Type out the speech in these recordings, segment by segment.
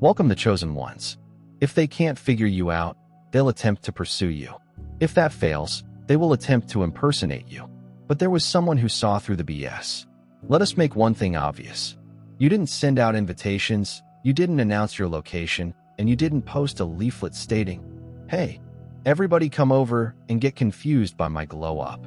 Welcome the chosen ones. If they can't figure you out, they'll attempt to pursue you. If that fails, they will attempt to impersonate you. But there was someone who saw through the BS. Let us make one thing obvious. You didn't send out invitations, you didn't announce your location, and you didn't post a leaflet stating, "Hey, everybody come over and get confused by my glow up."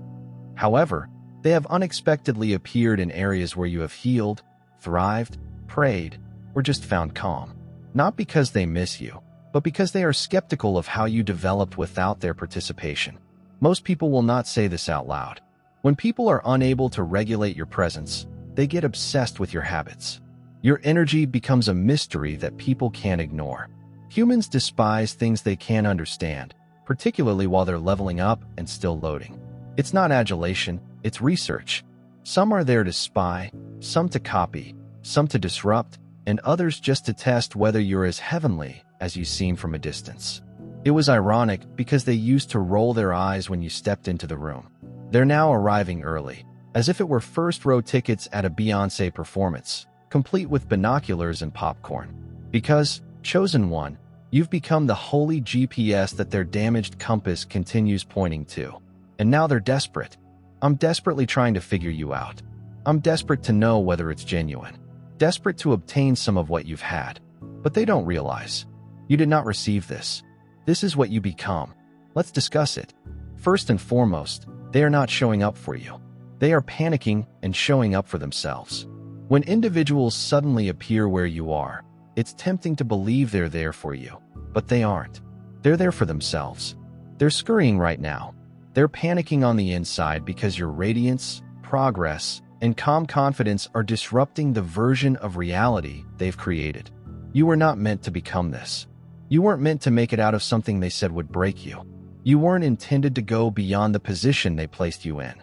However, they have unexpectedly appeared in areas where you have healed, thrived, prayed, or just found calm. Not because they miss you, but because they are skeptical of how you developed without their participation. Most people will not say this out loud. When people are unable to regulate your presence, they get obsessed with your habits. Your energy becomes a mystery that people can't ignore. Humans despise things they can't understand, particularly while they're leveling up and still loading. It's not adulation, it's research. Some are there to spy, some to copy, some to disrupt, and others just to test whether you're as heavenly as you seem from a distance. It was ironic because they used to roll their eyes when you stepped into the room. They're now arriving early, as if it were first-row tickets at a Beyoncé performance, complete with binoculars and popcorn. Because, chosen one, you've become the holy GPS that their damaged compass continues pointing to. And now they're desperate. I'm desperately trying to figure you out. I'm desperate to know whether it's genuine. Desperate to obtain some of what you've had. But they don't realize. You did not receive this. This is what you become. Let's discuss it. First and foremost, they are not showing up for you. They are panicking and showing up for themselves. When individuals suddenly appear where you are, it's tempting to believe they're there for you, but they aren't. They're there for themselves. They're scurrying right now. They're panicking on the inside because your radiance, progress, and calm confidence are disrupting the version of reality they've created. You were not meant to become this. You weren't meant to make it out of something they said would break you. You weren't intended to go beyond the position they placed you in.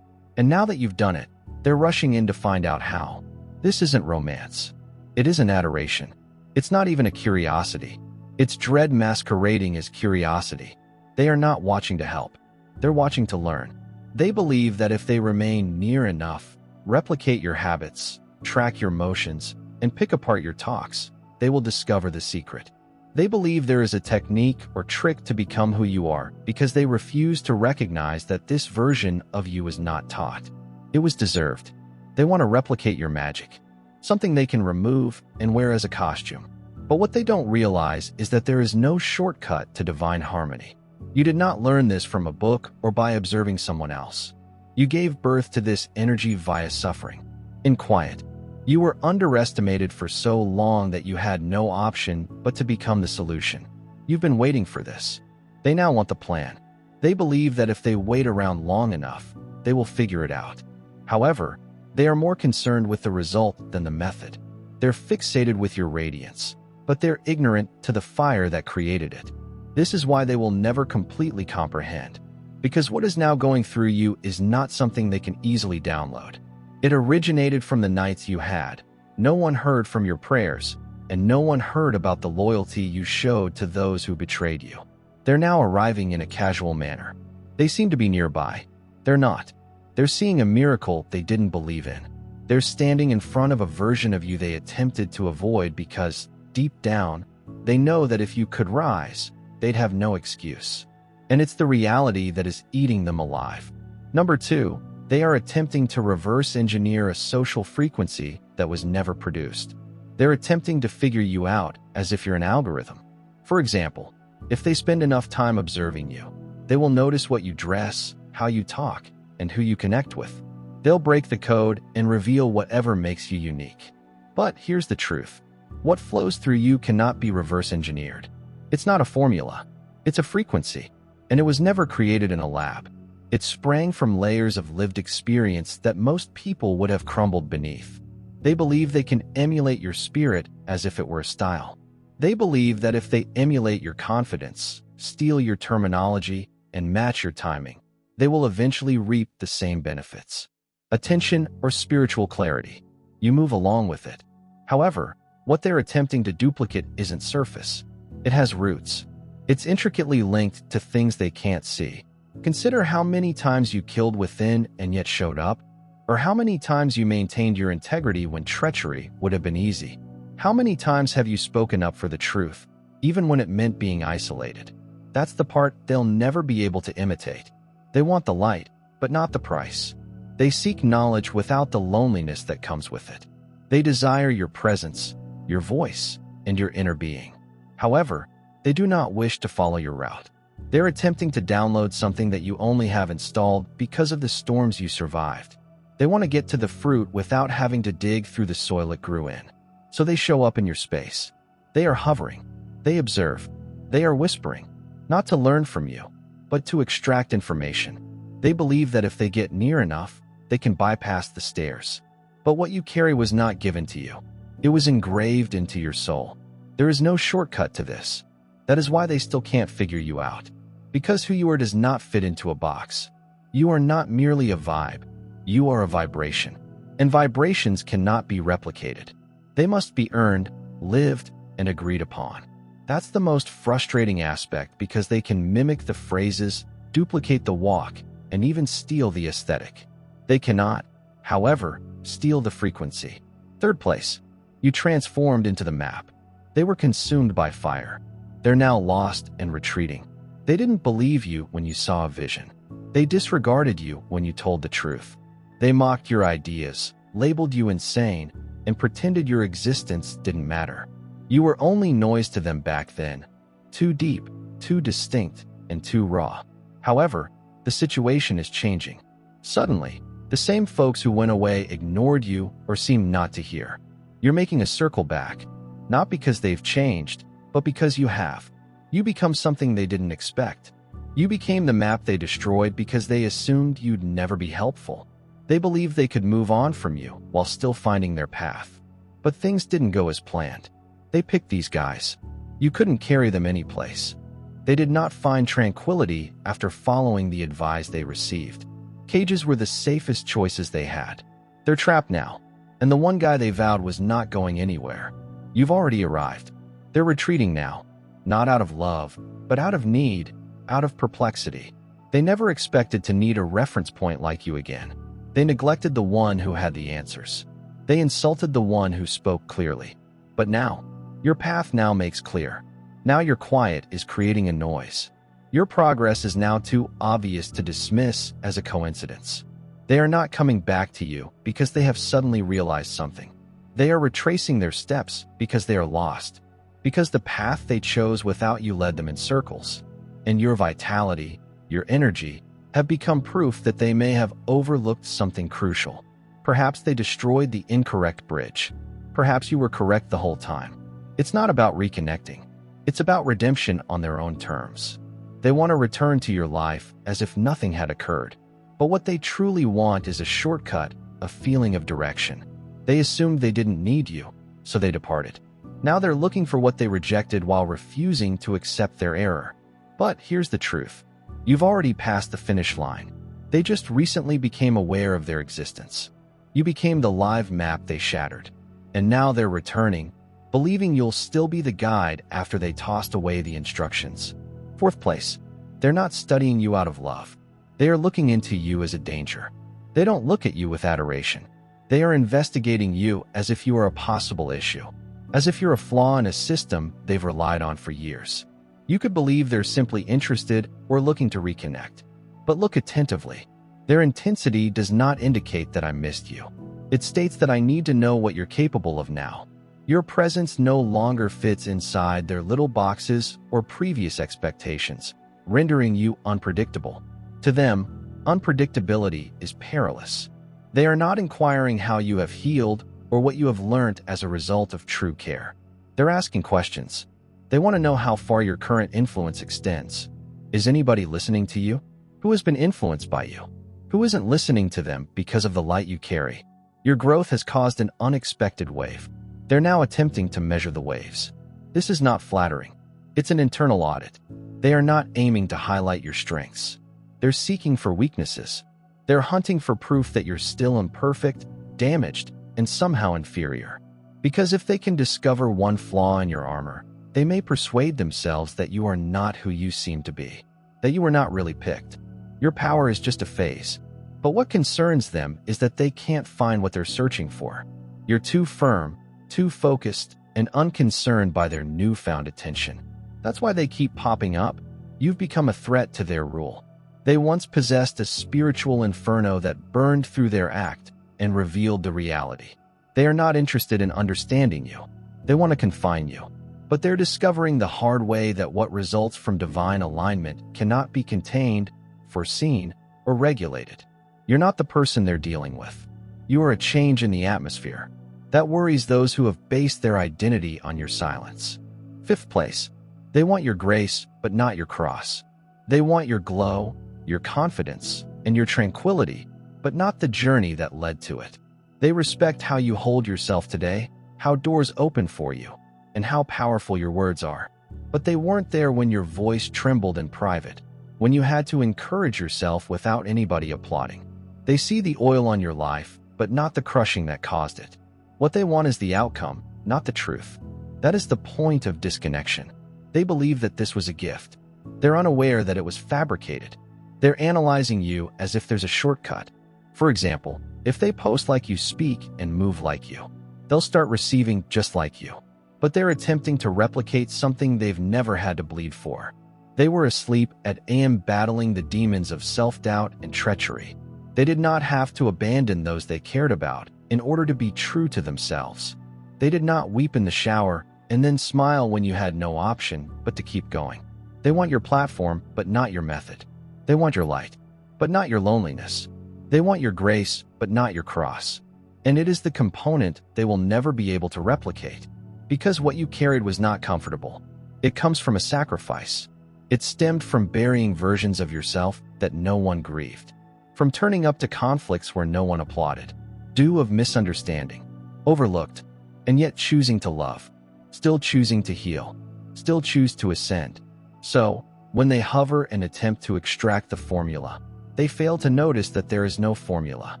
And now that you've done it, they're rushing in to find out how. This isn't romance. It isn't adoration. It's not even a curiosity. It's dread masquerading as curiosity. They are not watching to help. They're watching to learn. They believe that if they remain near enough, replicate your habits, track your motions, and pick apart your talks, they will discover the secret. They believe there is a technique or trick to become who you are because they refuse to recognize that this version of you is not taught. It was deserved. They want to replicate your magic, something they can remove and wear as a costume. But what they don't realize is that there is no shortcut to divine harmony. You did not learn this from a book or by observing someone else. You gave birth to this energy via suffering. In quiet. You were underestimated for so long that you had no option but to become the solution. You've been waiting for this. They now want the plan. They believe that if they wait around long enough, they will figure it out. However, they are more concerned with the result than the method. They're fixated with your radiance, but they're ignorant to the fire that created it. This is why they will never completely comprehend. Because what is now going through you is not something they can easily download. It originated from the nights you had. No one heard from your prayers, and no one heard about the loyalty you showed to those who betrayed you. They're now arriving in a casual manner. They seem to be nearby. They're not. They're seeing a miracle they didn't believe in. They're standing in front of a version of you they attempted to avoid because, deep down, they know that if you could rise, they'd have no excuse. And it's the reality that is eating them alive. Number 2. They are attempting to reverse engineer a social frequency that was never produced. They're attempting to figure you out as if you're an algorithm. For example, if they spend enough time observing you, they will notice what you dress, how you talk, and who you connect with. They'll break the code and reveal whatever makes you unique. But here's the truth. What flows through you cannot be reverse engineered. It's not a formula. It's a frequency, and it was never created in a lab. It sprang from layers of lived experience that most people would have crumbled beneath. They believe they can emulate your spirit as if it were a style. They believe that if they emulate your confidence, steal your terminology, and match your timing, they will eventually reap the same benefits. Attention or spiritual clarity. You move along with it. However, what they're attempting to duplicate isn't surface. It has roots. It's intricately linked to things they can't see. Consider how many times you killed within and yet showed up, or how many times you maintained your integrity when treachery would have been easy. How many times have you spoken up for the truth, even when it meant being isolated? That's the part they'll never be able to imitate. They want the light, but not the price. They seek knowledge without the loneliness that comes with it. They desire your presence, your voice, and your inner being. However, they do not wish to follow your route. They're attempting to download something that you only have installed because of the storms you survived. They want to get to the fruit without having to dig through the soil it grew in. So they show up in your space. They are hovering. They observe. They are whispering, not to learn from you, but to extract information. They believe that if they get near enough, they can bypass the stairs. But what you carry was not given to you. It was engraved into your soul. There is no shortcut to this. That is why they still can't figure you out. Because who you are does not fit into a box. You are not merely a vibe. You are a vibration. And vibrations cannot be replicated. They must be earned, lived, and agreed upon. That's the most frustrating aspect because they can mimic the phrases, duplicate the walk, and even steal the aesthetic. They cannot, however, steal the frequency. Third place, you transformed into the map. They were consumed by fire. They're now lost and retreating. They didn't believe you when you saw a vision. They disregarded you when you told the truth. They mocked your ideas, labeled you insane, and pretended your existence didn't matter. You were only noise to them back then. Too deep, too distinct, and too raw. However, the situation is changing. Suddenly, the same folks who went away ignored you or seemed not to hear. You're making a circle back, not because they've changed, but because you have. You become something they didn't expect. You became the map they destroyed because they assumed you'd never be helpful. They believed they could move on from you while still finding their path. But things didn't go as planned. They picked these guys. You couldn't carry them anyplace. They did not find tranquility after following the advice they received. Cages were the safest choices they had. They're trapped now, and the one guy they vowed was not going anywhere. You've already arrived. They're retreating now, not out of love, but out of need, out of perplexity. They never expected to need a reference point like you again. They neglected the one who had the answers. They insulted the one who spoke clearly. But now, your path now makes clear. Now your quiet is creating a noise. Your progress is now too obvious to dismiss as a coincidence. They are not coming back to you because they have suddenly realized something. They are retracing their steps because they are lost, because the path they chose without you led them in circles. And your vitality, your energy, have become proof that they may have overlooked something crucial. Perhaps they destroyed the incorrect bridge. Perhaps you were correct the whole time. It's not about reconnecting. It's about redemption on their own terms. They want to return to your life as if nothing had occurred. But what they truly want is a shortcut, a feeling of direction. They assumed they didn't need you, so they departed. Now they're looking for what they rejected while refusing to accept their error. But here's the truth. You've already passed the finish line. They just recently became aware of their existence. You became the live map they shattered. And now they're returning, believing you'll still be the guide after they tossed away the instructions. Fourth place, they're not studying you out of love. They are looking into you as a danger. They don't look at you with adoration. They are investigating you as if you are a possible issue, as if you're a flaw in a system they've relied on for years. You could believe they're simply interested or looking to reconnect. But look attentively. Their intensity does not indicate that I missed you. It states that I need to know what you're capable of now. Your presence no longer fits inside their little boxes or previous expectations, rendering you unpredictable. To them, unpredictability is perilous. They are not inquiring how you have healed or what you have learned as a result of true care. They're asking questions. They want to know how far your current influence extends. Is anybody listening to you? Who has been influenced by you? Who isn't listening to them because of the light you carry? Your growth has caused an unexpected wave. They're now attempting to measure the waves. This is not flattering. It's an internal audit. They are not aiming to highlight your strengths. They're seeking for weaknesses. They're hunting for proof that you're still imperfect, damaged, and somehow inferior. Because if they can discover one flaw in your armor, they may persuade themselves that you are not who you seem to be, that you were not really picked. Your power is just a phase. But what concerns them is that they can't find what they're searching for. You're too firm, too focused, and unconcerned by their newfound attention. That's why they keep popping up. You've become a threat to their rule. They once possessed a spiritual inferno that burned through their act and revealed the reality. They are not interested in understanding you. They want to confine you. But they're discovering the hard way that what results from divine alignment cannot be contained, foreseen, or regulated. You're not the person they're dealing with. You are a change in the atmosphere. That worries those who have based their identity on your silence. Fifth place. They want your grace, but not your cross. They want your glow, your confidence, and your tranquility, but not the journey that led to it. They respect how you hold yourself today, how doors open for you, and how powerful your words are. But they weren't there when your voice trembled in private, when you had to encourage yourself without anybody applauding. They see the oil on your life, but not the crushing that caused it. What they want is the outcome, not the truth. That is the point of disconnection. They believe that this was a gift. They're unaware that it was fabricated. They're analyzing you as if there's a shortcut. For example, if they post like you, speak, and move like you, they'll start receiving just like you. But they're attempting to replicate something they've never had to bleed for. They were asleep at AM battling the demons of self-doubt and treachery. They did not have to abandon those they cared about in order to be true to themselves. They did not weep in the shower and then smile when you had no option but to keep going. They want your platform, but not your method. They want your light, but not your loneliness. They want your grace, but not your cross. And it is the component they will never be able to replicate. Because what you carried was not comfortable. It comes from a sacrifice. It stemmed from burying versions of yourself that no one grieved. From turning up to conflicts where no one applauded. Due of misunderstanding. Overlooked. And yet choosing to love. Still choosing to heal. Still choose to ascend. So, when they hover and attempt to extract the formula, they fail to notice that there is no formula.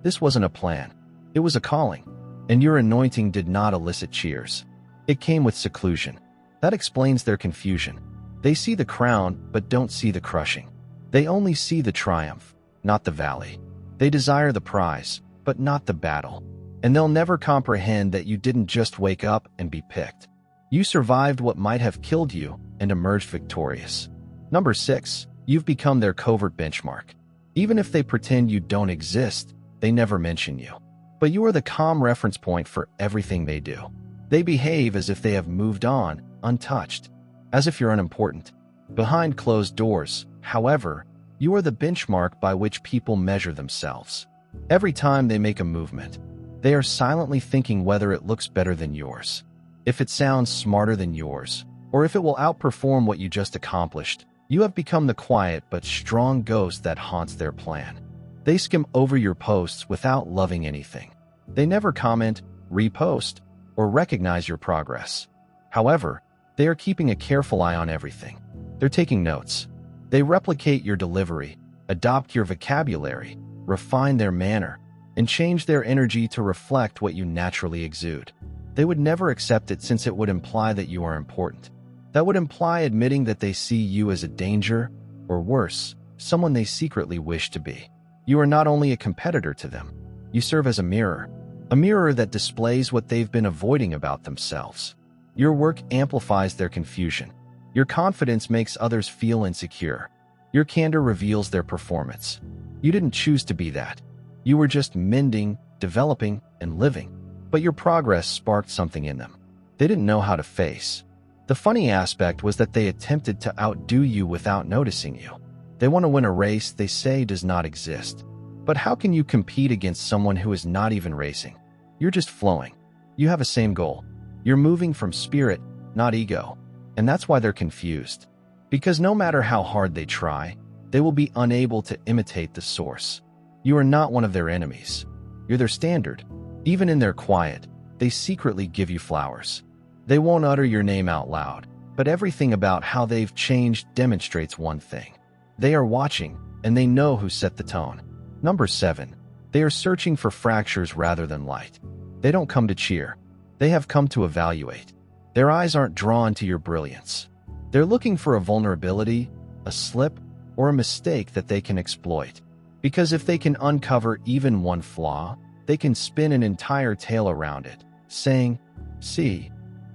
This wasn't a plan. It was a calling. And your anointing did not elicit cheers. It came with seclusion. That explains their confusion. They see the crown, but don't see the crushing. They only see the triumph, not the valley. They desire the prize, but not the battle. And they'll never comprehend that you didn't just wake up and be picked. You survived what might have killed you and emerged victorious. Number 6, you've become their covert benchmark. Even if they pretend you don't exist, they never mention you. But you are the calm reference point for everything they do. They behave as if they have moved on, untouched, as if you're unimportant. Behind closed doors, however, you are the benchmark by which people measure themselves. Every time they make a movement, they are silently thinking whether it looks better than yours, if it sounds smarter than yours, or if it will outperform what you just accomplished. You have become the quiet but strong ghost that haunts their plan. They skim over your posts without loving anything. They never comment, repost, or recognize your progress. However, they are keeping a careful eye on everything. They're taking notes. They replicate your delivery, adopt your vocabulary, refine their manner, and change their energy to reflect what you naturally exude. They would never accept it since it would imply that you are important. That would imply admitting that they see you as a danger, or worse, someone they secretly wish to be. You are not only a competitor to them, you serve as a mirror that displays what they've been avoiding about themselves. Your work amplifies their confusion. Your confidence makes others feel insecure. Your candor reveals their performance. You didn't choose to be that. You were just mending, developing, and living. But your progress sparked something in them they didn't know how to face. The funny aspect was that they attempted to outdo you without noticing you. They want to win a race they say does not exist. But how can you compete against someone who is not even racing? You're just flowing. You have a same goal. You're moving from spirit, not ego. And that's why they're confused. Because no matter how hard they try, they will be unable to imitate the source. You are not one of their enemies. You're their standard. Even in their quiet, they secretly give you flowers. They won't utter your name out loud, but everything about how they've changed demonstrates one thing. They are watching, and they know who set the tone. Number 7. They are searching for fractures rather than light. They don't come to cheer. They have come to evaluate. Their eyes aren't drawn to your brilliance. They're looking for a vulnerability, a slip, or a mistake that they can exploit. Because if they can uncover even one flaw, they can spin an entire tale around it, saying, "See,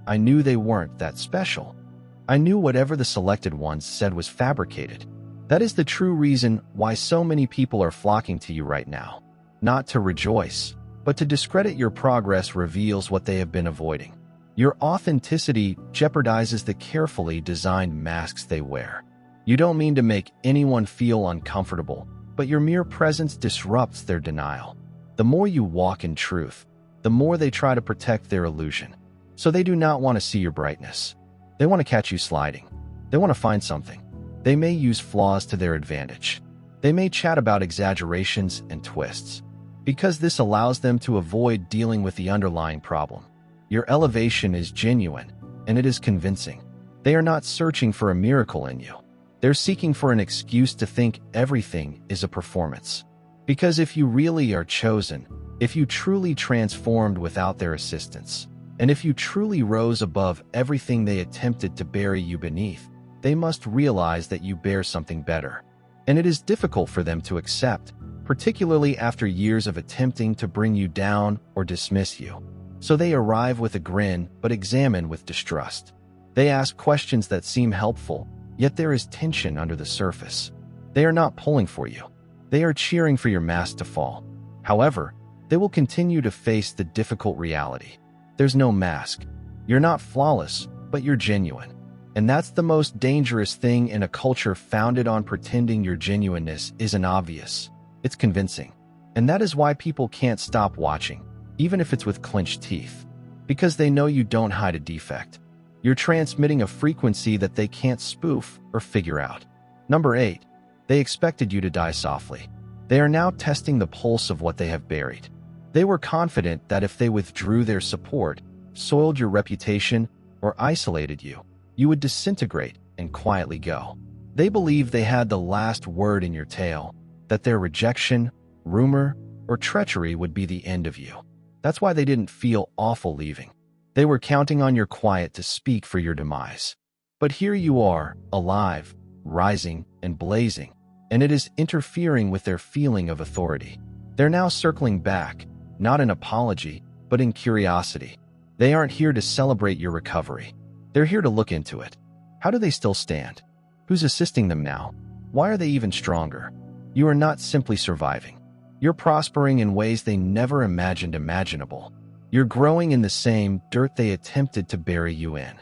I knew they weren't that special. I knew whatever the selected ones said was fabricated. That is the true reason why so many people are flocking to you right now. Not to rejoice, but to discredit your progress reveals what they have been avoiding. Your authenticity jeopardizes the carefully designed masks they wear. You don't mean to make anyone feel uncomfortable, but your mere presence disrupts their denial. The more you walk in truth, the more they try to protect their illusion. So they do not want to see your brightness. They want to catch you sliding. They want to find something. They may use flaws to their advantage. They may chat about exaggerations and twists, because this allows them to avoid dealing with the underlying problem. Your elevation is genuine, and it is convincing. They are not searching for a miracle in you. They're seeking for an excuse to think everything is a performance. Because if you really are chosen, if you truly transformed without their assistance, and if you truly rose above everything they attempted to bury you beneath, they must realize that you bear something better. And it is difficult for them to accept, particularly after years of attempting to bring you down or dismiss you. So they arrive with a grin but examine with distrust. They ask questions that seem helpful, yet there is tension under the surface. They are not pulling for you. They are cheering for your mask to fall. However, they will continue to face the difficult reality. There's no mask. You're not flawless, but you're genuine. And that's the most dangerous thing in a culture founded on pretending your genuineness isn't obvious. It's convincing. And that is why people can't stop watching, even if it's with clenched teeth. Because they know you don't hide a defect. You're transmitting a frequency that they can't spoof or figure out. Number 8. They expected you to die softly. They are now testing the pulse of what they have buried. They were confident that if they withdrew their support, soiled your reputation, or isolated you, you would disintegrate and quietly go. They believed they had the last word in your tale, that their rejection, rumor, or treachery would be the end of you. That's why they didn't feel awful leaving. They were counting on your quiet to speak for your demise. But here you are, alive, rising, and blazing, and it is interfering with their feeling of authority. They're now circling back, not in apology, but in curiosity. They aren't here to celebrate your recovery. They're here to look into it. How do they still stand? Who's assisting them now? Why are they even stronger? You are not simply surviving. You're prospering in ways they never imagined imaginable. You're growing in the same dirt they attempted to bury you in.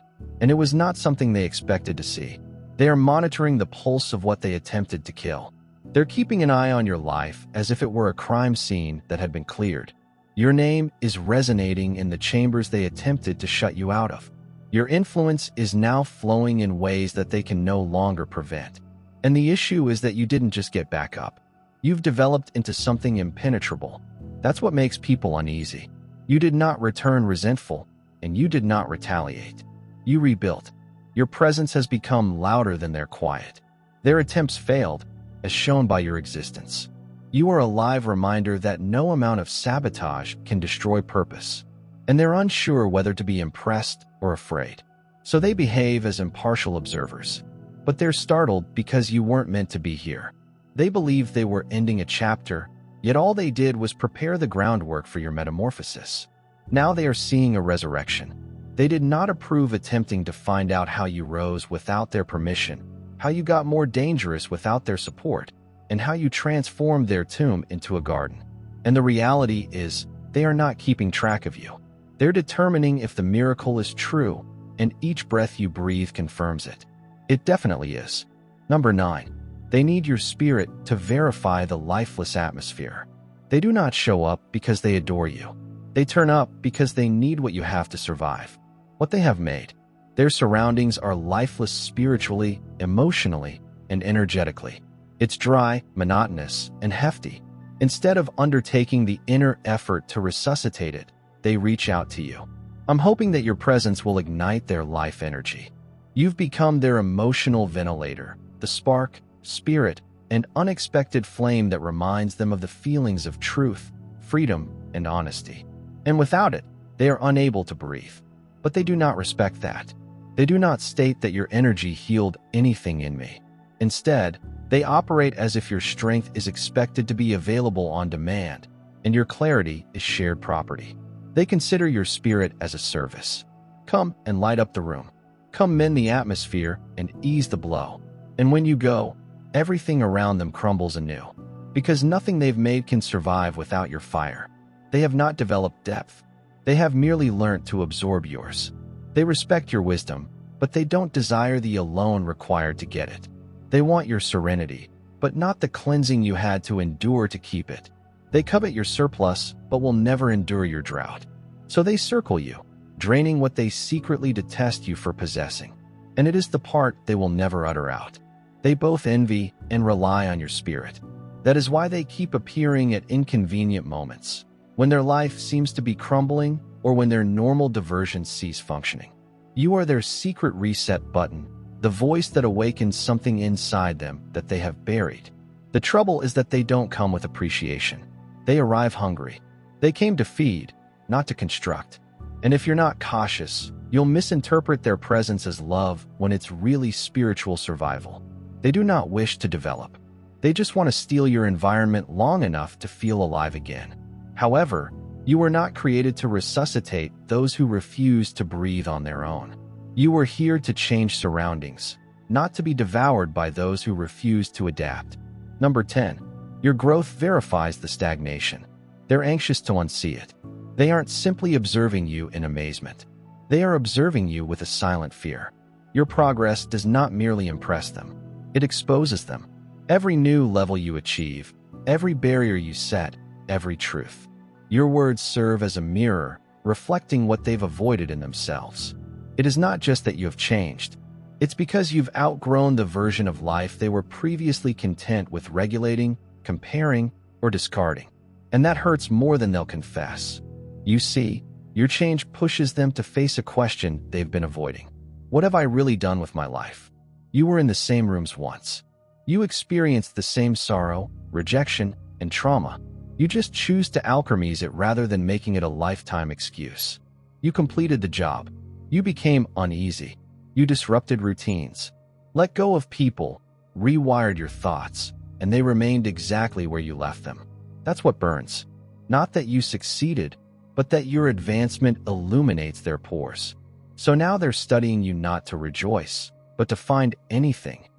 And it was not something they expected to see. They are monitoring the pulse of what they attempted to kill. They're keeping an eye on your life as if it were a crime scene that had been cleared. Your name is resonating in the chambers they attempted to shut you out of. Your influence is now flowing in ways that they can no longer prevent. And the issue is that you didn't just get back up. You've developed into something impenetrable. That's what makes people uneasy. You did not return resentful, and you did not retaliate. You rebuilt. Your presence has become louder than their quiet. Their attempts failed, as shown by your existence. You are a live reminder that no amount of sabotage can destroy purpose. And they're unsure whether to be impressed or afraid. So they behave as impartial observers. But they're startled because you weren't meant to be here. They believed they were ending a chapter, yet all they did was prepare the groundwork for your metamorphosis. Now they are seeing a resurrection. They did not approve attempting to find out how you rose without their permission, how you got more dangerous without their support, and how you transformed their tomb into a garden. And the reality is, they are not keeping track of you. They're determining if the miracle is true, and each breath you breathe confirms it. It definitely is. Number 9. They need your spirit to verify the lifeless atmosphere. They do not show up because they adore you. They turn up because they need what you have to survive. What they have made. Their surroundings are lifeless spiritually, emotionally, and energetically. It's dry, monotonous, and hefty. Instead of undertaking the inner effort to resuscitate it, they reach out to you. I'm hoping that your presence will ignite their life energy. You've become their emotional ventilator, the spark, spirit, and unexpected flame that reminds them of the feelings of truth, freedom, and honesty. And without it, they are unable to breathe. But they do not respect that. They do not state that your energy healed anything in me. Instead, they operate as if your strength is expected to be available on demand, and your clarity is shared property. They consider your spirit as a service. Come and light up the room. Come mend the atmosphere and ease the blow. And when you go, everything around them crumbles anew. Because nothing they've made can survive without your fire. They have not developed depth. They have merely learnt to absorb yours. They respect your wisdom, but they don't desire the alone required to get it. They want your serenity, but not the cleansing you had to endure to keep it. They covet your surplus, but will never endure your drought. So they circle you, draining what they secretly detest you for possessing. And it is the part they will never utter out. They both envy and rely on your spirit. That is why they keep appearing at inconvenient moments, when their life seems to be crumbling or when their normal diversions cease functioning. You are their secret reset button, the voice that awakens something inside them that they have buried. The trouble is that they don't come with appreciation. They arrive hungry. They came to feed, not to construct. And if you're not cautious, you'll misinterpret their presence as love when it's really spiritual survival. They do not wish to develop. They just want to steal your environment long enough to feel alive again. However, you were not created to resuscitate those who refuse to breathe on their own. You were here to change surroundings, not to be devoured by those who refuse to adapt. Number 10. Your growth verifies the stagnation. They're anxious to unsee it. They aren't simply observing you in amazement. They are observing you with a silent fear. Your progress does not merely impress them. It exposes them. Every new level you achieve, every barrier you set, every truth. Your words serve as a mirror, reflecting what they've avoided in themselves. It is not just that you have changed. It's because you've outgrown the version of life they were previously content with regulating, comparing, or discarding. And that hurts more than they'll confess. You see, your change pushes them to face a question they've been avoiding. What have I really done with my life? You were in the same rooms once. You experienced the same sorrow, rejection, and trauma. You just choose to alchemize it rather than making it a lifetime excuse. You completed the job. You became uneasy. You disrupted routines. Let go of people, rewired your thoughts, and they remained exactly where you left them. That's what burns. Not that you succeeded, but that your advancement illuminates their pores. So now they're studying you not to rejoice, but to find anything,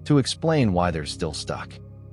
to explain why they're still stuck.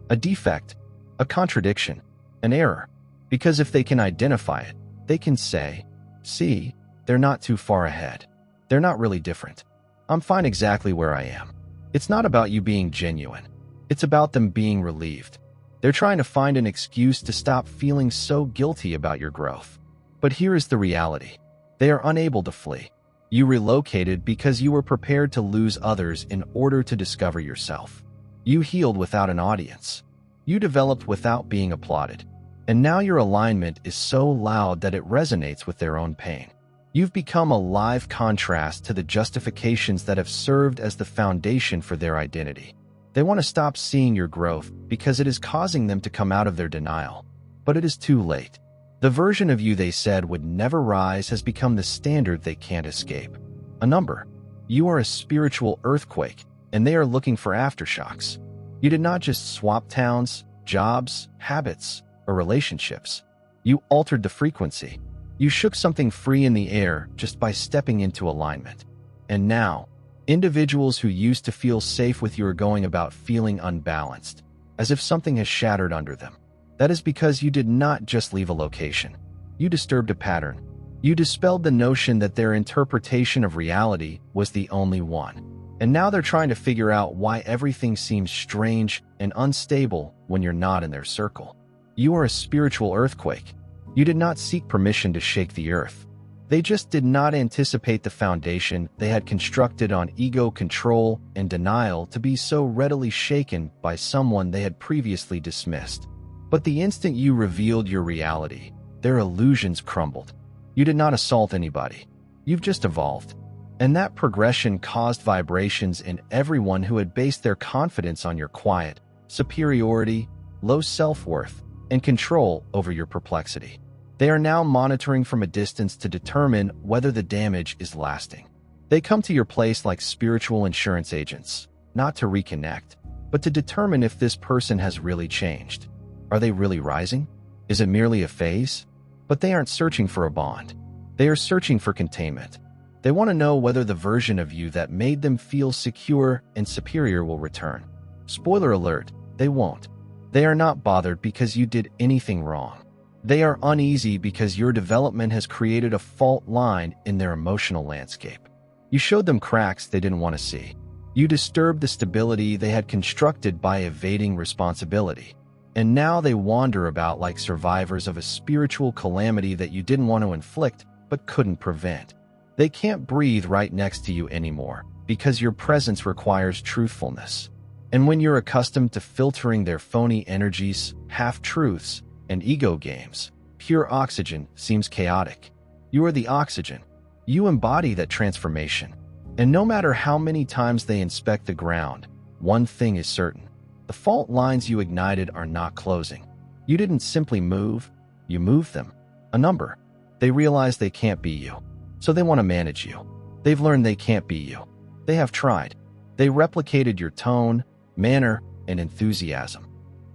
A defect, a contradiction, an error. Because if they can identify it, they can say, see, they're not too far ahead. They're not really different. I'm fine exactly where I am. It's not about you being genuine. It's about them being relieved. They're trying to find an excuse to stop feeling so guilty about your growth. But here is the reality. They are unable to flee. You relocated because you were prepared to lose others in order to discover yourself. You healed without an audience. You developed without being applauded. And now your alignment is so loud that it resonates with their own pain. You've become a live contrast to the justifications that have served as the foundation for their identity. They want to stop seeing your growth because it is causing them to come out of their denial. But it is too late. The version of you they said would never rise has become the standard they can't escape. A number. You are a spiritual earthquake, and they are looking for aftershocks. You did not just swap towns, jobs, habits, or relationships. You altered the frequency. You shook something free in the air just by stepping into alignment. And now, individuals who used to feel safe with you are going about feeling unbalanced, as if something has shattered under them. That is because you did not just leave a location. You disturbed a pattern. You dispelled the notion that their interpretation of reality was the only one. And now they're trying to figure out why everything seems strange and unstable when you're not in their circle. You are a spiritual earthquake. You did not seek permission to shake the earth. They just did not anticipate the foundation they had constructed on ego, control, and denial to be so readily shaken by someone they had previously dismissed. But the instant you revealed your reality, their illusions crumbled. You did not assault anybody. You've just evolved. And that progression caused vibrations in everyone who had based their confidence on your quiet, superiority, low self-worth, and control over your perplexity. They are now monitoring from a distance to determine whether the damage is lasting. They come to your place like spiritual insurance agents, not to reconnect, but to determine if this person has really changed. Are they really rising? Is it merely a phase? But they aren't searching for a bond. They are searching for containment. They want to know whether the version of you that made them feel secure and superior will return. Spoiler alert, they won't. They are not bothered because you did anything wrong. They are uneasy because your development has created a fault line in their emotional landscape. You showed them cracks they didn't want to see. You disturbed the stability they had constructed by evading responsibility. And now they wander about like survivors of a spiritual calamity that you didn't want to inflict but couldn't prevent. They can't breathe right next to you anymore because your presence requires truthfulness. And when you're accustomed to filtering their phony energies, half-truths, and ego games, pure oxygen seems chaotic. You are the oxygen. You embody that transformation. And no matter how many times they inspect the ground, one thing is certain. The fault lines you ignited are not closing. You didn't simply move, you moved them. A number. They realize they can't be you, so they want to manage you. They've learned they can't be you. They have tried. They replicated your tone, manner, and enthusiasm.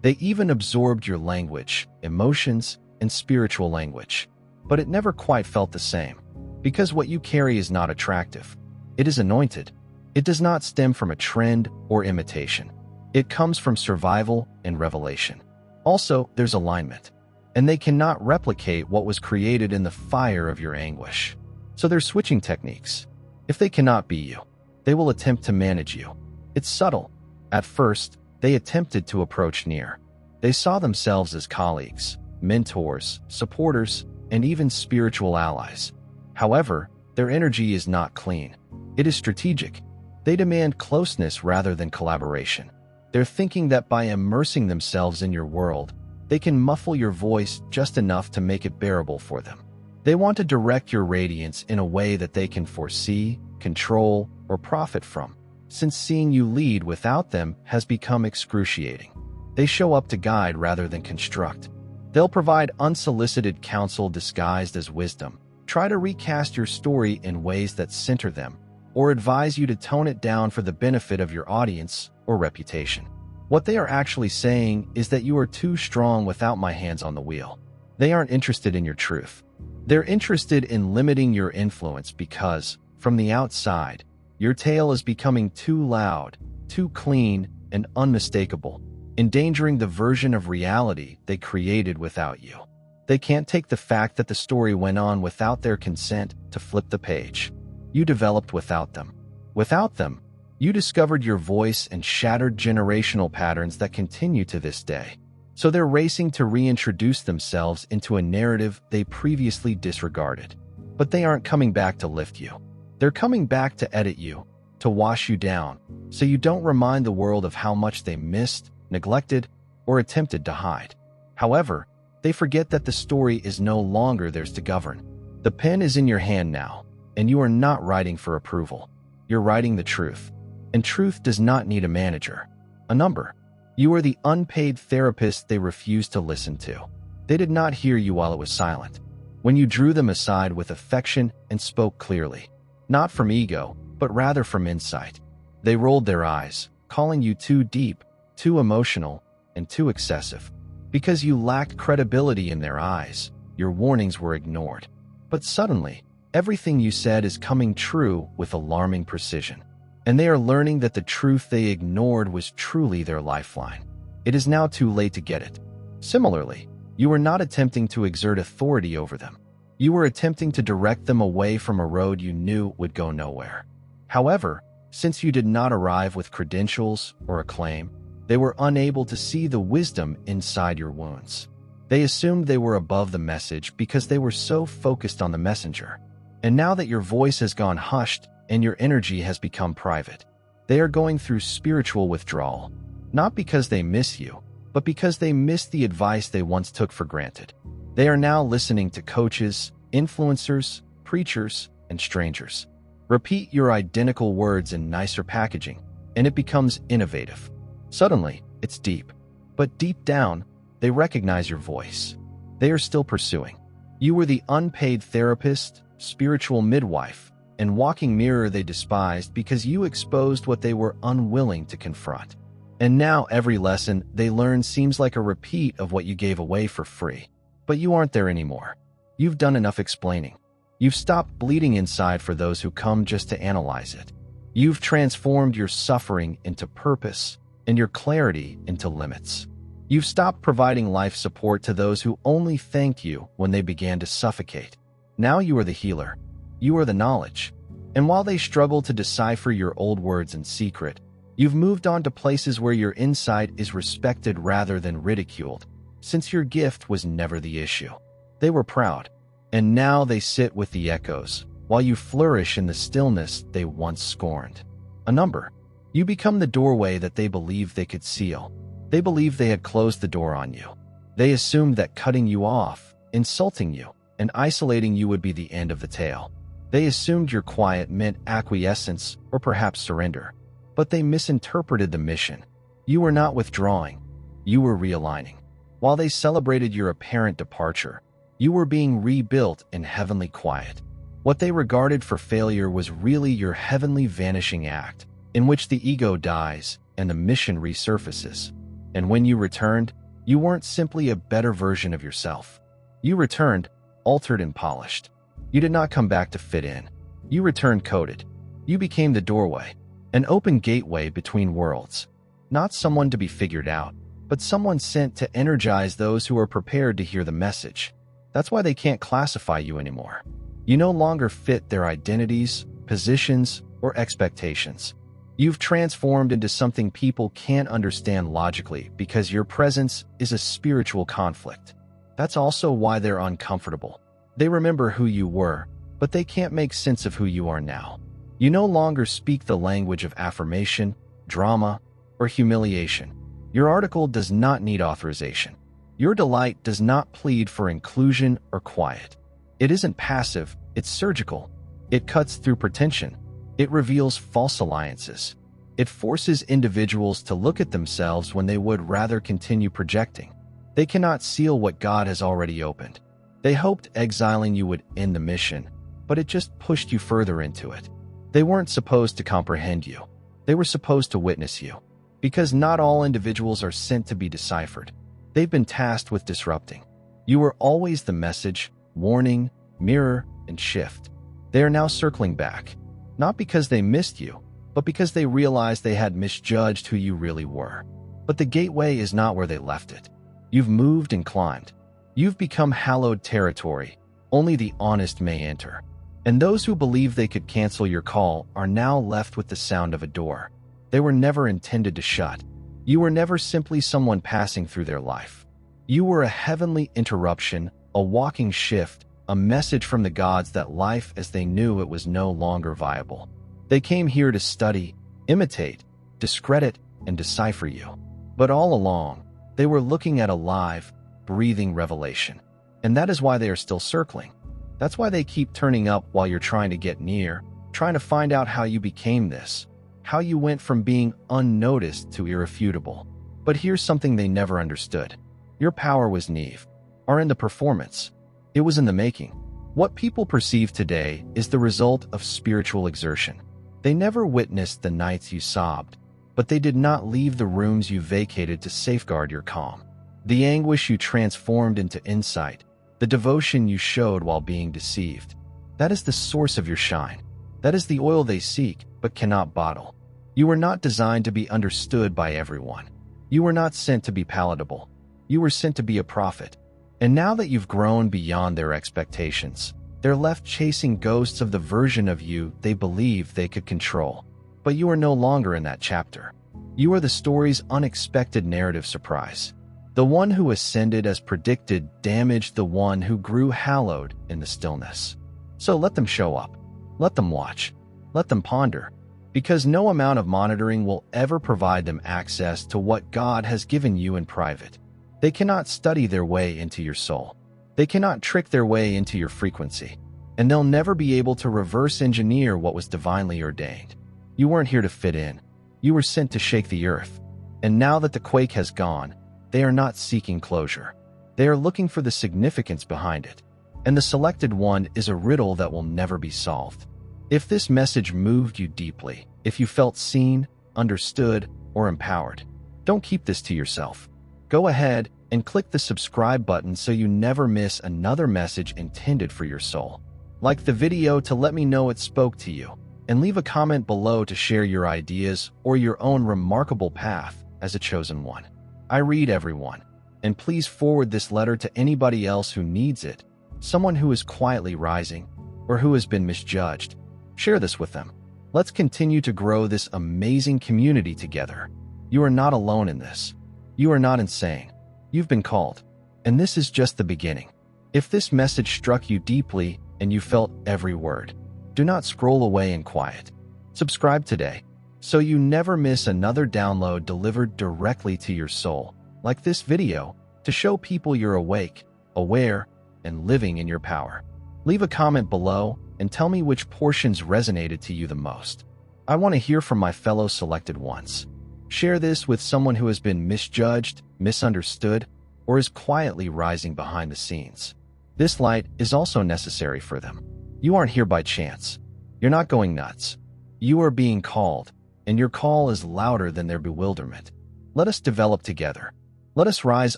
They even absorbed your language, emotions, and spiritual language. But it never quite felt the same. Because what you carry is not attractive. It is anointed. It does not stem from a trend or imitation. It comes from survival and revelation. Also, there's alignment. And they cannot replicate what was created in the fire of your anguish. So they're switching techniques. If they cannot be you, they will attempt to manage you. It's subtle. At first, they attempted to approach near. They saw themselves as colleagues, mentors, supporters, and even spiritual allies. However, their energy is not clean. It is strategic. They demand closeness rather than collaboration. They're thinking that by immersing themselves in your world, they can muffle your voice just enough to make it bearable for them. They want to direct your radiance in a way that they can foresee, control, or profit from, since seeing you lead without them has become excruciating. They show up to guide rather than construct. They'll provide unsolicited counsel disguised as wisdom, try to recast your story in ways that center them, or advise you to tone it down for the benefit of your audience or reputation. What they are actually saying is that you are too strong without my hands on the wheel. They aren't interested in your truth. They're interested in limiting your influence because, from the outside, your tale is becoming too loud, too clean, and unmistakable, endangering the version of reality they created without you. They can't take the fact that the story went on without their consent to flip the page. You developed without them. Without them, you discovered your voice and shattered generational patterns that continue to this day. So they're racing to reintroduce themselves into a narrative they previously disregarded. But they aren't coming back to lift you. They're coming back to edit you, to wash you down, so you don't remind the world of how much they missed, neglected, or attempted to hide. However, they forget that the story is no longer theirs to govern. The pen is in your hand now, and you are not writing for approval. You're writing the truth. And truth does not need a manager, a number. You are the unpaid therapist they refused to listen to. They did not hear you while it was silent. When you drew them aside with affection and spoke clearly, not from ego, but rather from insight. They rolled their eyes, calling you too deep, too emotional, and too excessive. Because you lacked credibility in their eyes, your warnings were ignored. But suddenly, everything you said is coming true with alarming precision. And they are learning that the truth they ignored was truly their lifeline. It is now too late to get it. Similarly, you were not attempting to exert authority over them. You were attempting to direct them away from a road you knew would go nowhere. However, since you did not arrive with credentials or acclaim, they were unable to see the wisdom inside your wounds. They assumed they were above the message because they were so focused on the messenger. And now that your voice has gone hushed and your energy has become private, they are going through spiritual withdrawal, not because they miss you, but because they miss the advice they once took for granted. They are now listening to coaches, influencers, preachers, and strangers. Repeat your identical words in nicer packaging, and it becomes innovative. Suddenly, it's deep. But deep down, they recognize your voice. They are still pursuing. You were the unpaid therapist, spiritual midwife, and walking mirror they despised because you exposed what they were unwilling to confront. And now every lesson they learn seems like a repeat of what you gave away for free. But you aren't there anymore. You've done enough explaining. You've stopped bleeding inside for those who come just to analyze it. You've transformed your suffering into purpose and your clarity into limits. You've stopped providing life support to those who only thank you when they began to suffocate. Now you are the healer. You are the knowledge. And while they struggle to decipher your old words in secret, you've moved on to places where your insight is respected rather than ridiculed, since your gift was never the issue. They were proud, and now they sit with the echoes, while you flourish in the stillness they once scorned. A number. You become the doorway that they believed they could seal. They believed they had closed the door on you. They assumed that cutting you off, insulting you, and isolating you would be the end of the tale. They assumed your quiet meant acquiescence or perhaps surrender. But they misinterpreted the mission. You were not withdrawing. You were realigning. While they celebrated your apparent departure, you were being rebuilt in heavenly quiet. What they regarded for failure was really your heavenly vanishing act, in which the ego dies and the mission resurfaces. And when you returned, you weren't simply a better version of yourself. You returned, altered and polished. You did not come back to fit in. You returned coded. You became the doorway, an open gateway between worlds. Not someone to be figured out, but someone sent to energize those who are prepared to hear the message. That's why they can't classify you anymore. You no longer fit their identities, positions, or expectations. You've transformed into something people can't understand logically because your presence is a spiritual conflict. That's also why they're uncomfortable. They remember who you were, but they can't make sense of who you are now. You no longer speak the language of affirmation, drama, or humiliation. Your article does not need authorization. Your delight does not plead for inclusion or quiet. It isn't passive, it's surgical. It cuts through pretension. It reveals false alliances. It forces individuals to look at themselves when they would rather continue projecting. They cannot seal what God has already opened. They hoped exiling you would end the mission, but it just pushed you further into it. They weren't supposed to comprehend you. They were supposed to witness you. Because not all individuals are sent to be deciphered. They've been tasked with disrupting. You were always the message, warning, mirror, and shift. They are now circling back. Not because they missed you, but because they realized they had misjudged who you really were. But the gateway is not where they left it. You've moved and climbed. You've become hallowed territory. Only the honest may enter. And those who believe they could cancel your call are now left with the sound of a door. They were never intended to shut. You were never simply someone passing through their life. You were a heavenly interruption, a walking shift, a message from the gods that life as they knew it was no longer viable. They came here to study, imitate, discredit, and decipher you. But all along, they were looking at a live, breathing revelation. And that is why they are still circling. That's why they keep turning up while you're trying to get near, trying to find out how you became this, how you went from being unnoticed to irrefutable. But here's something they never understood. Your power was naive, or in the performance. It was in the making. What people perceive today is the result of spiritual exertion. They never witnessed the nights you sobbed, but they did not leave the rooms you vacated to safeguard your calm. The anguish you transformed into insight, the devotion you showed while being deceived. That is the source of your shine. That is the oil they seek, but cannot bottle. You were not designed to be understood by everyone. You were not sent to be palatable. You were sent to be a prophet. And now that you've grown beyond their expectations, they're left chasing ghosts of the version of you they believed they could control. But you are no longer in that chapter. You are the story's unexpected narrative surprise. The one who ascended as predicted damaged the one who grew hallowed in the stillness. So let them show up. Let them watch. Let them ponder. Because no amount of monitoring will ever provide them access to what God has given you in private. They cannot study their way into your soul. They cannot trick their way into your frequency. And they'll never be able to reverse engineer what was divinely ordained. You weren't here to fit in. You were sent to shake the earth. And now that the quake has gone, they are not seeking closure. They are looking for the significance behind it. And the selected one is a riddle that will never be solved. If this message moved you deeply, if you felt seen, understood, or empowered, don't keep this to yourself. Go ahead and click the subscribe button so you never miss another message intended for your soul. Like the video to let me know it spoke to you, and leave a comment below to share your ideas or your own remarkable path as a chosen one. I read everyone, and please forward this letter to anybody else who needs it, someone who is quietly rising or who has been misjudged. Share this with them. Let's continue to grow this amazing community together. You are not alone in this. You are not insane. You've been called, and this is just the beginning. If this message struck you deeply and you felt every word, do not scroll away in quiet. Subscribe today so you never miss another download delivered directly to your soul, like this video, to show people you're awake, aware, and living in your power. Leave a comment below and tell me which portions resonated to you the most. I want to hear from my fellow selected ones. Share this with someone who has been misjudged, misunderstood, or is quietly rising behind the scenes. This light is also necessary for them. You aren't here by chance. You're not going nuts. You are being called, and your call is louder than their bewilderment. Let us develop together. Let us rise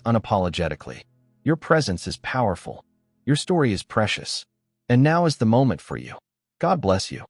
unapologetically. Your presence is powerful. Your story is precious. And now is the moment for you. God bless you.